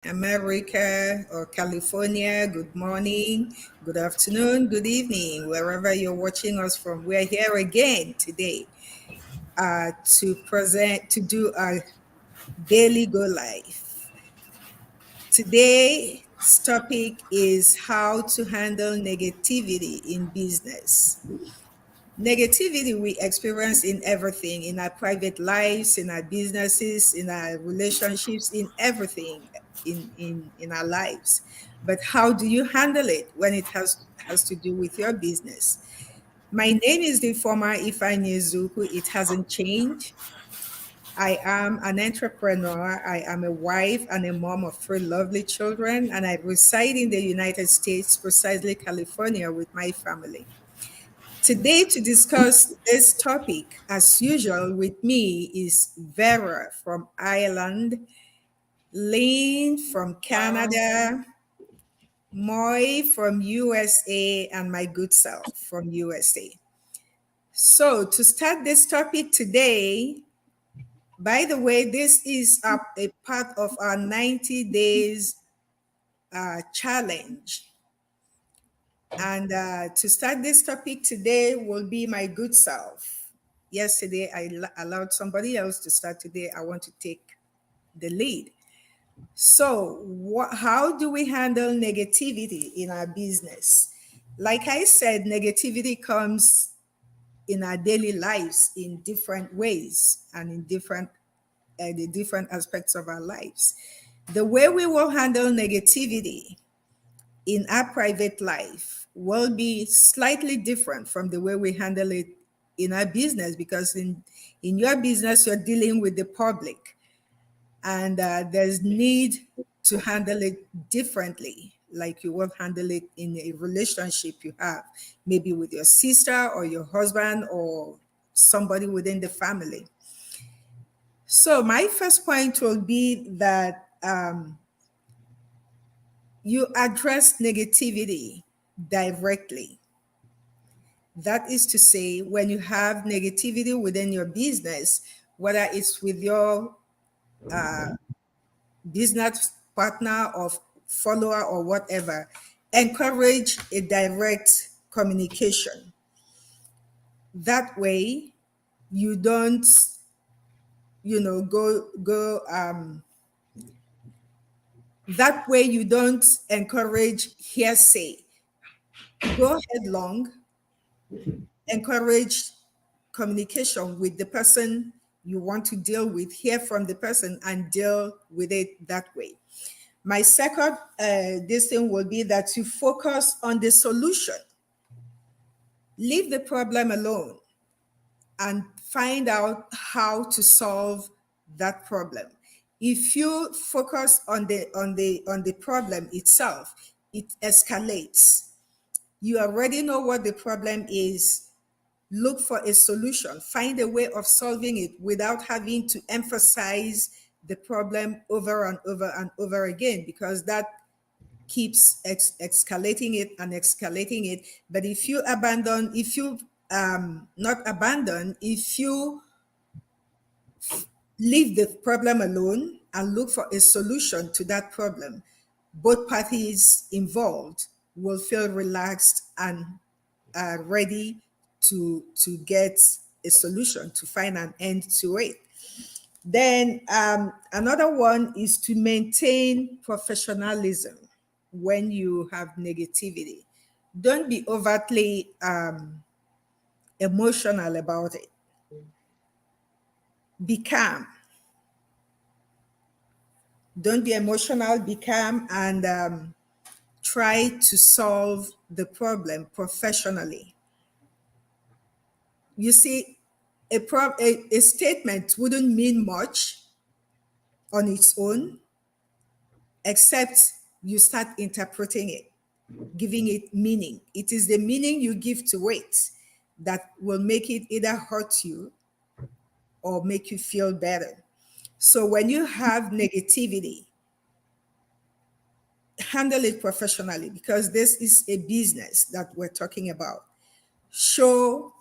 America or California. Good morning, good afternoon, good evening, wherever you're watching us from. We're here again today to do our daily go life. Today's topic is how to handle negativity in business. Negativity we experience in everything, in our private lives, in our businesses, in our relationships, in everything in our lives. But how do you handle it when it has to do with your business? My name is the former Ifeanyi Zuku. It hasn't changed. I am an entrepreneur. I am a wife and a mom of three lovely children, and I reside in the United States, precisely California, with my family. Today, to discuss this topic, as usual, with me is Vera from Ireland, Lynn from Canada, Moy from USA, and my good self from USA. So, to start this topic today, by the way, this is a part of our 90 days challenge. And to start this topic today will be my good self. Yesterday, allowed somebody else to start. Today, I want to take the lead. So, how do we handle negativity in our business? Like I said, negativity comes in our daily lives in different ways and in the different aspects of our lives. The way we will handle negativity in our private life will be slightly different from the way we handle it in our business, because in your business you're dealing with the public, and there's need to handle it differently, like you will handle it in a relationship you have, maybe with your sister or your husband or somebody within the family. So my first point will be that you address negativity directly. That is to say, when you have negativity within your business, whether it's with your business partner or follower or whatever, encourage a direct communication. That way, you don't, go. That way, you don't encourage hearsay. Go headlong, encourage communication with the person you want to deal with, hear from the person and deal with it that way. My second this thing will be that you focus on the solution. Leave the problem alone and find out how to solve that problem. If you focus on the problem itself, it escalates. You already know what the problem is. Look for a solution. Find a way of solving it without having to emphasize the problem over and over and over again, because that keeps escalating it and escalating it. But if you not abandon, if you leave the problem alone and look for a solution to that problem, both parties involved will feel relaxed and ready to get a solution, to find an end to it. Then another one is to maintain professionalism when you have negativity. Don't be overtly emotional about it. Be calm. Don't be emotional, be calm, and try to solve the problem professionally. You see, a statement wouldn't mean much on its own, except you start interpreting it, giving it meaning. It is the meaning you give to it that will make it either hurt you or make you feel better. So when you have negativity, handle it professionally, because this is a business that we're talking about. Show,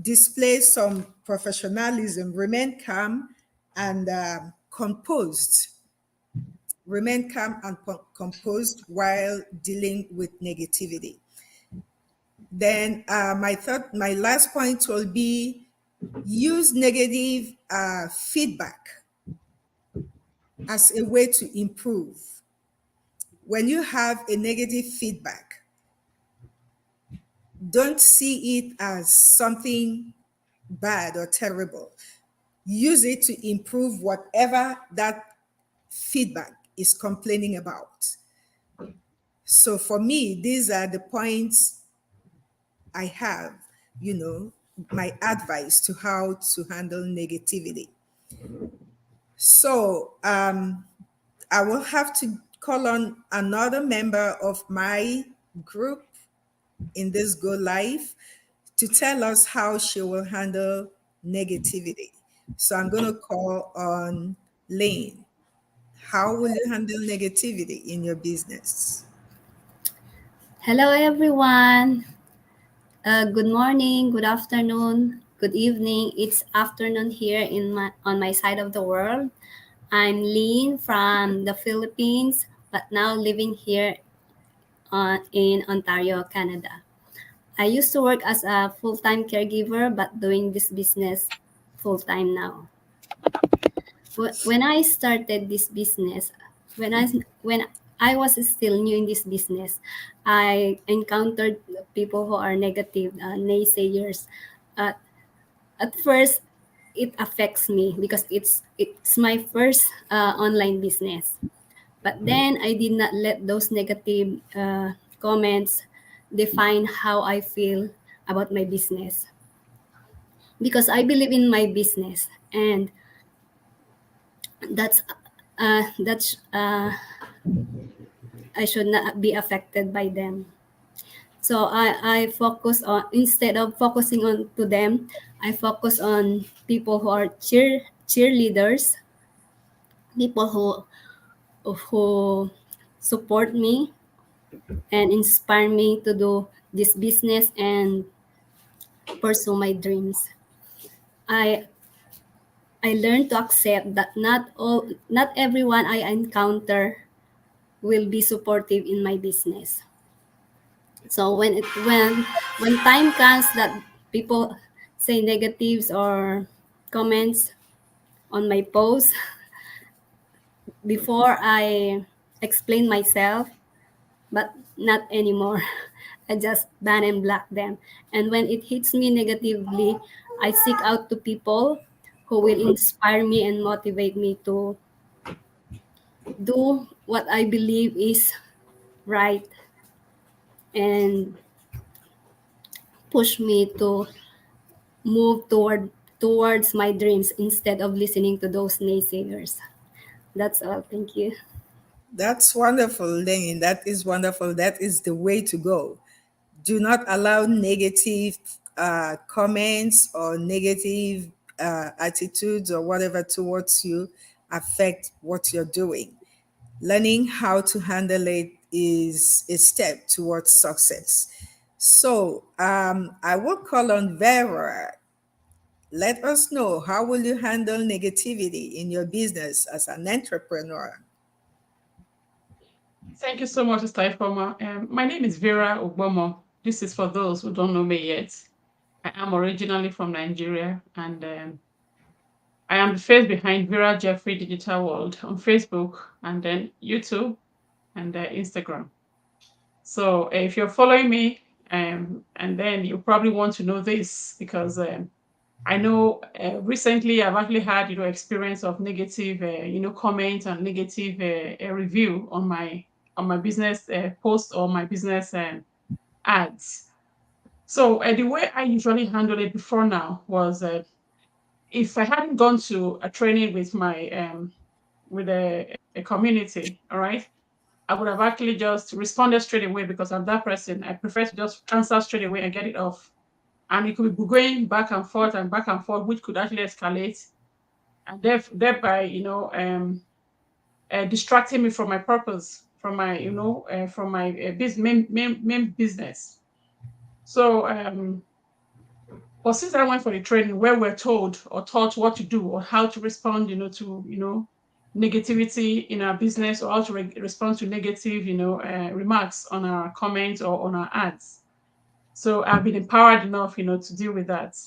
display some professionalism, remain calm and composed. remain calm and composed while dealing with negativity. Then my last point will be use negative feedback as a way to improve. When you have a negative feedback, don't see it as something bad or terrible. Use it to improve whatever that feedback is complaining about. So for me, these are the points I have, you know, my advice to how to handle negativity. So I will have to call on another member of my group in this Go Life to tell us how she will handle negativity. So I'm going to call on Lane. How will you handle negativity in your business? Hello, everyone. Good morning, good afternoon, good evening. It's afternoon here in my on my side of the world. I'm Lynn from the Philippines, but now living here in Ontario, Canada. I used to work as a full-time caregiver, but doing this business full-time now. When I started this business, when I was still new in this business, I encountered people who are negative naysayers. Uh, at first, it affects me because it's my first online business. But then I did not let those negative comments define how I feel about my business because I believe in my business and that's I should not be affected by them. So I focus on instead of focusing on to them, I focus on people who are cheerleaders, people who support me and inspire me to do this business and pursue my dreams. I I learned to accept that not everyone I encounter will be supportive in my business. So when time comes that people say negatives or comments on my post, before I explain myself, but not anymore. I just ban and block them. And when it hits me negatively, I seek out to people who will inspire me and motivate me to do what I believe is right and push me to move towards my dreams instead of listening to those naysayers. That's all. Thank you. That's wonderful, Lane. That is wonderful. That is the way to go. Do not allow negative comments or negative attitudes or whatever towards you affect what you're doing. Learning how to handle it is a step towards success. So I will call on Vera. Let us know, how will you handle negativity in your business as an entrepreneur? Thank you so much, Mr. Ifoma. My name is Vera Ogbomo. This is for those who don't know me yet. I am originally from Nigeria, and I am the face behind Vera Jeffrey Digital World on Facebook, and then YouTube and Instagram. So if you're following me, and then you probably want to know this because I know recently I've actually had experience of negative comment and negative review on my business post or my business ads. So the way I usually handle it before now was if I hadn't gone to a training with my with a community, all right, I would have actually just responded straight away because I'm that person. I prefer to just answer straight away and get it off. And it could be going back and forth, which could actually escalate and thereby, distracting me from my purpose, from my, from my main business. So, but since I went for the training where we're told or taught what to do or how to respond, to negativity in our business, or how to respond to negative, remarks on our comments or on our ads. So I've been empowered enough, to deal with that.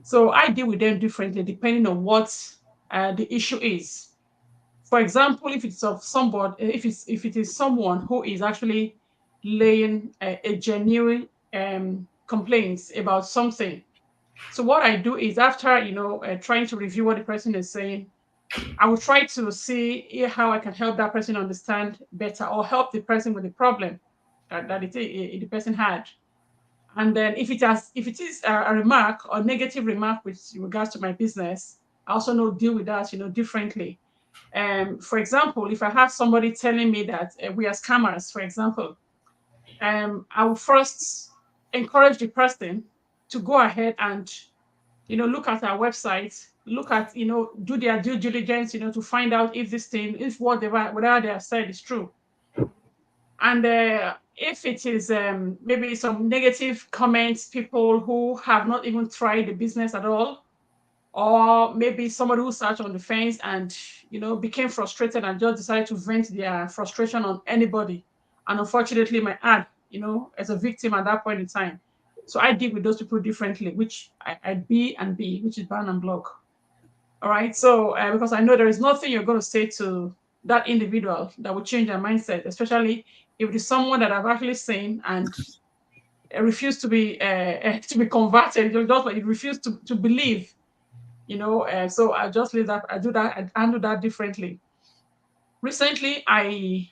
So I deal with them differently depending on what the issue is. For example, if it's of somebody, if it is someone who is actually laying a genuine complaints about something. So what I do is, after trying to review what the person is saying, I will try to see how I can help that person understand better, or help the person with the problem the person had. And then if it is a remark or negative remark with regards to my business, I also know deal with that differently. For example, if I have somebody telling me that we are scammers, for example, I will first encourage the person to go ahead and look at our website, look at do their due diligence, to find out if this thing, if whatever they have said is true. And if it is maybe some negative comments, people who have not even tried the business at all, or maybe somebody who sat on the fence and became frustrated and just decided to vent their frustration on anybody, and unfortunately my ad as a victim at that point in time. So I deal with those people differently, which I B and B, which is ban and block. All right. So because I know there is nothing you're going to say to that individual that will change their mindset, especially if it is someone that I've actually seen and refused to be to be converted. You just like refuse to believe, so I just leave that. I do that. I handle that differently. Recently, I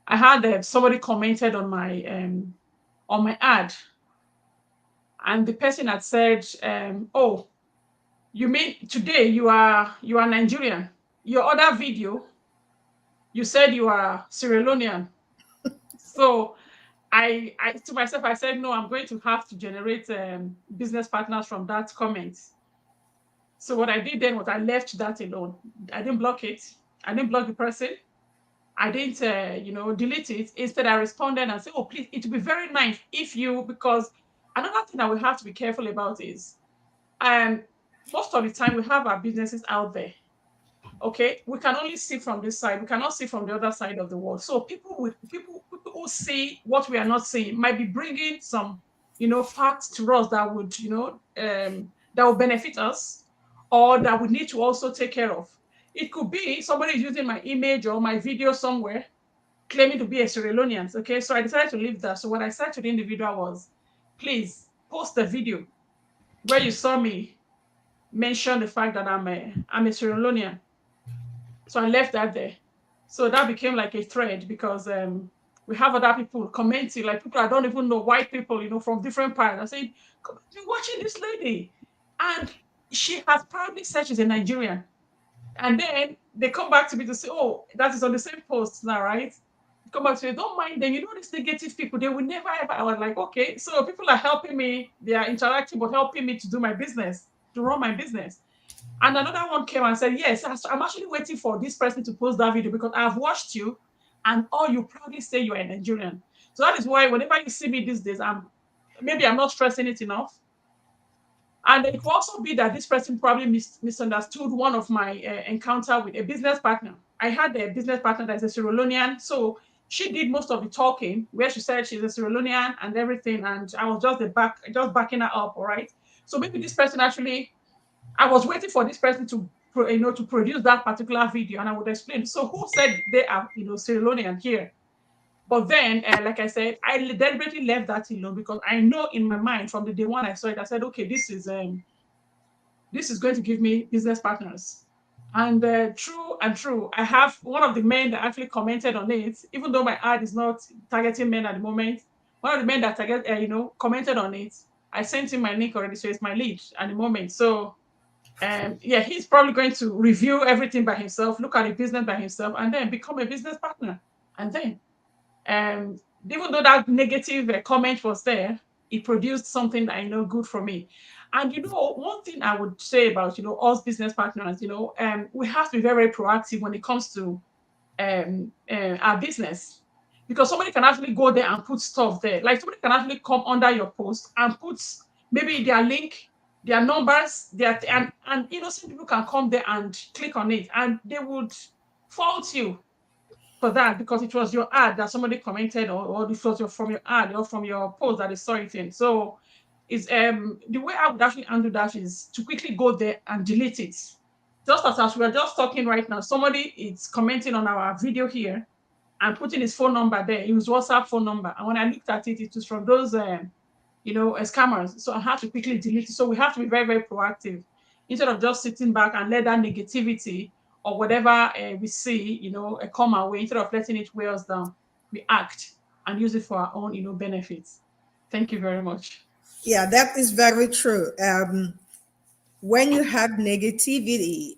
had somebody commented on my ad, and the person had said, "Oh, you mean today you are Nigerian? Your other video, you said you are Sierra Leonean." So I to myself, I said, no, I'm going to have to generate business partners from that comment. So what I did then was I left that alone. I didn't block it. I didn't block the person. I didn't, delete it. Instead, I responded and said, "Oh, please, it would be very nice if you," because another thing that we have to be careful about is, um, most of the time we have our businesses out there. Okay, we can only see from this side. We cannot see from the other side of the world. So people who see what we are not seeing might be bringing some, facts to us that would, that will benefit us, or that we need to also take care of. It could be somebody is using my image or my video somewhere, claiming to be a Sierra Leonean. Okay, so I decided to leave that. So what I said to the individual was, please post the video where you saw me mention the fact that I'm a Sierra Leonean. So I left that there. So that became like a thread, because we have other people commenting, like people I don't even know, white people, from different parts. I said, "You're watching this lady, and she has proudly said she's a Nigerian." And then they come back to me to say, "Oh, that is on the same post now, right?" Come back to me, "Don't mind them. You know these negative people, they will never ever." I was like, okay. So people are helping me, they are interacting, but helping me to do my business, to run my business. And another one came and said, "Yes, I'm actually waiting for this person to post that video because I've watched you and all you proudly say you are a Nigerian." So that is why whenever you see me these days, I'm not stressing it enough. And it could also be that this person probably misunderstood one of my encounter with a business partner. I had a business partner that's a Sierra Leonean. So she did most of the talking, where she said she's a Sierra Leonean and everything. And I was just backing her up. All right. So maybe this person actually, I was waiting for this person to, to produce that particular video, and I would explain. So who said they are, Sierra Leonean here? But then, like I said, I deliberately left that alone, because I know in my mind from the day one I saw it, I said, okay, this is going to give me business partners. And true, I have one of the men that actually commented on it, even though my ad is not targeting men at the moment. One of the men that commented on it, I sent him my link already, so it's my lead at the moment. So yeah, he's probably going to review everything by himself, look at the business by himself, and then become a business partner. And then, um, even though that negative comment was there, it produced something that I know good for me. And one thing I would say about us business partners, we have to be very, very proactive when it comes to our business, because somebody can actually go there and put stuff there. Like somebody can actually come under your post and put maybe their link, their numbers, and some people can come there and click on it, and they would fault you for that because it was your ad that somebody commented, or it was from your ad or from your post that they saw it in. So is the way I would actually handle that is to quickly go there and delete it. Just as we are just talking right now, somebody is commenting on our video here and putting his phone number there, his WhatsApp phone number. And when I looked at it, it was from those scammers. So I had to quickly delete it. So we have to be very, very proactive instead of just sitting back and let that negativity or whatever we see, come our way. Instead of letting it weigh us down, we act and use it for our own, benefits. Thank you very much. Yeah, that is very true. When you have negativity,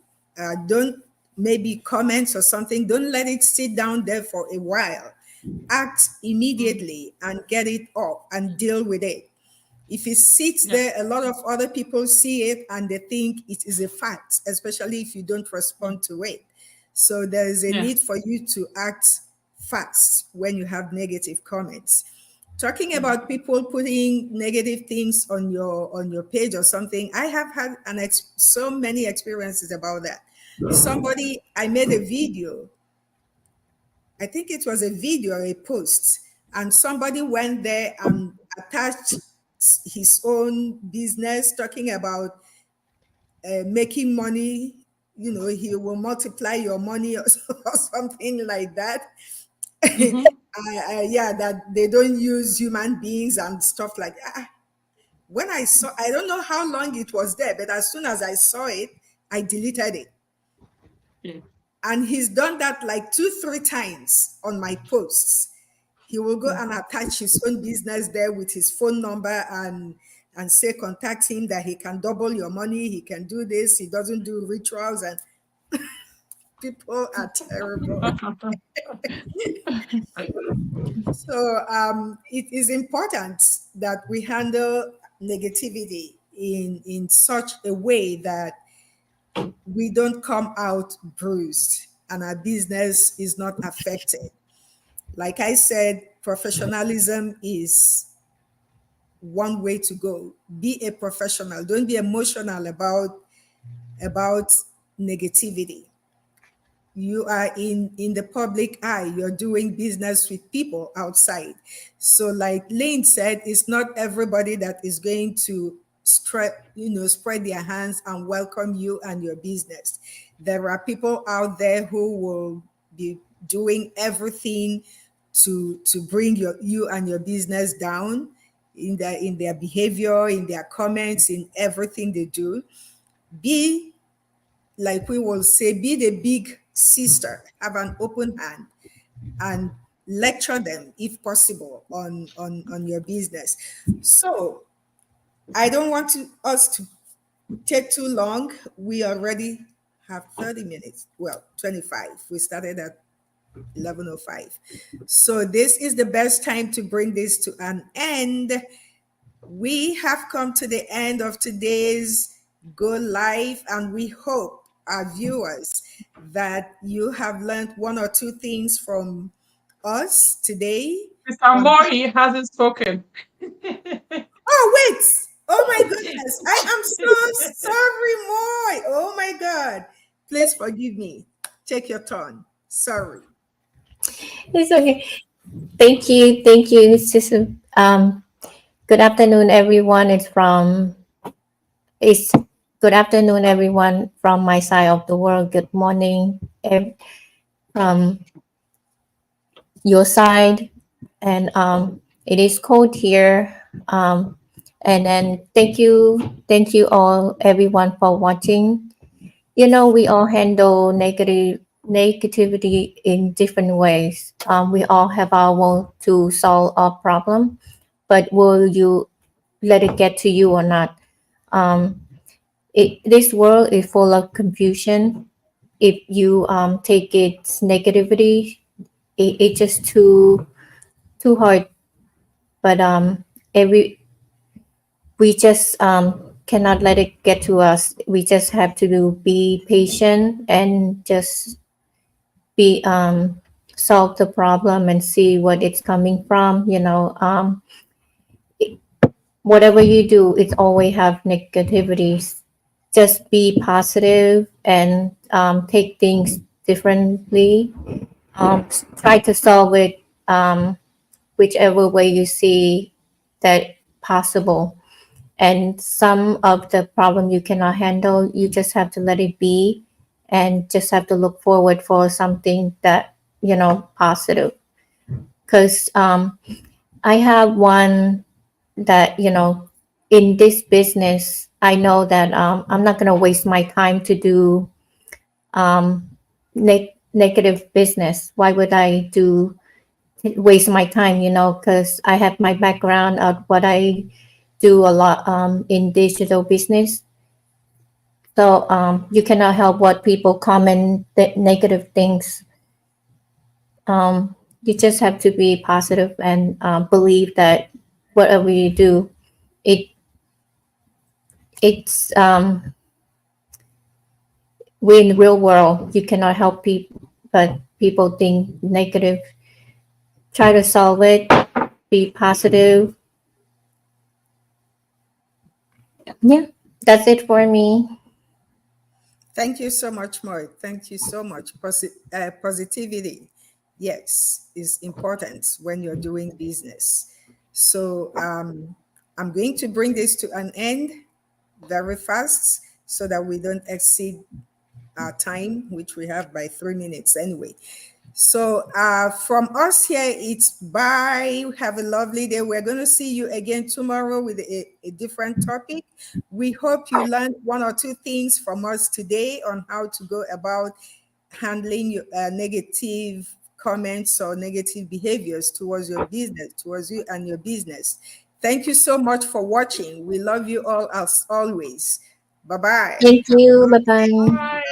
don't maybe comments or something, don't let it sit down there for a while. Act Mm. immediately and get it up and deal with it. If it sits Yeah. there, a lot of other people see it and they think it is a fact, especially if you don't Mm. respond to it. So there is a Yeah. need for you to act fast when you have negative comments. Talking Mm. about people putting negative things on your page or something, I have had so many experiences about that. Somebody, I made a video, I think it was a video or a post, and somebody went there and attached his own business, talking about making money. He will multiply your money or, or something like that. Mm-hmm. Yeah, that they don't use human beings and stuff like that. When I saw, I don't know how long it was there, but as soon as I saw it, I deleted it. Yeah. And he's done that like two, three times on my posts. He will go Mm. and attach his own business there with his phone number and say contact him that he can double your money, he can do this, he doesn't do rituals, and people are terrible. So it is important that we handle negativity in such a way that we don't come out bruised and our business is not affected. Like I said, professionalism is one way to go. Be a professional. Don't be emotional about negativity. You are in the public eye. You're doing business with people outside. So like Lane said, it's not everybody that is going to spread their hands and welcome you and your business. There are people out there who will be doing everything to bring you and your business down in their behavior, in their comments, in everything they do. Be, like we will say, be the big sister, have an open hand and lecture them if possible on your business. So I don't want us to take too long. We already have 30 minutes, well, 25. We started at 11:05. So this is the best time to bring this to an end. We have come to the end of today's Go Live, and we hope, our viewers, that you have learned one or two things from us today Mr. on. Mori hasn't spoken. Oh, wait! Oh my goodness! I am so sorry, Moy! Oh my God! Please forgive me. Take your turn. Sorry. It's okay. Thank you. It's just good afternoon, everyone. It's good afternoon, everyone from my side of the world. Good morning, from your side, and it is cold here. And then thank you all, everyone, for watching. We all handle negativity in different ways. We all have our way to solve our problem, but will you let it get to you or not? Um, this world is full of confusion. If you take its negativity, it's just too hard. But every we just cannot let it get to us. We just have to be patient and just be solve the problem and see what it's coming from. Whatever you do, it's always have negativities. Just be positive and take things differently. Try to solve it whichever way you see that possible. And some of the problem you cannot handle, you just have to let it be and just have to look forward for something that, positive. Because I have one that, in this business, I know that I'm not going to waste my time to do um, negative business. Why would I do waste my time, because I have my background of what I do a lot in digital business. So you cannot help what people comment negative things. You just have to be positive and believe that whatever you do, it it's we in the real world. You cannot help people, but people think negative. Try to solve it. Be positive. Yeah, that's it for me. Thank you so much, Mark. Thank you so much. Positivity, yes, is important when you're doing business. So I'm going to bring this to an end very fast so that we don't exceed our time, which we have by 3 minutes anyway. So from us here, it's bye. Have a lovely day. We're going to see you again tomorrow with a different topic. We hope you learned one or two things from us today on how to go about handling your negative comments or negative behaviors towards your business, towards you and your business. Thank you so much for watching. We love you all as always. Bye bye. Thank you. Bye bye. Bye.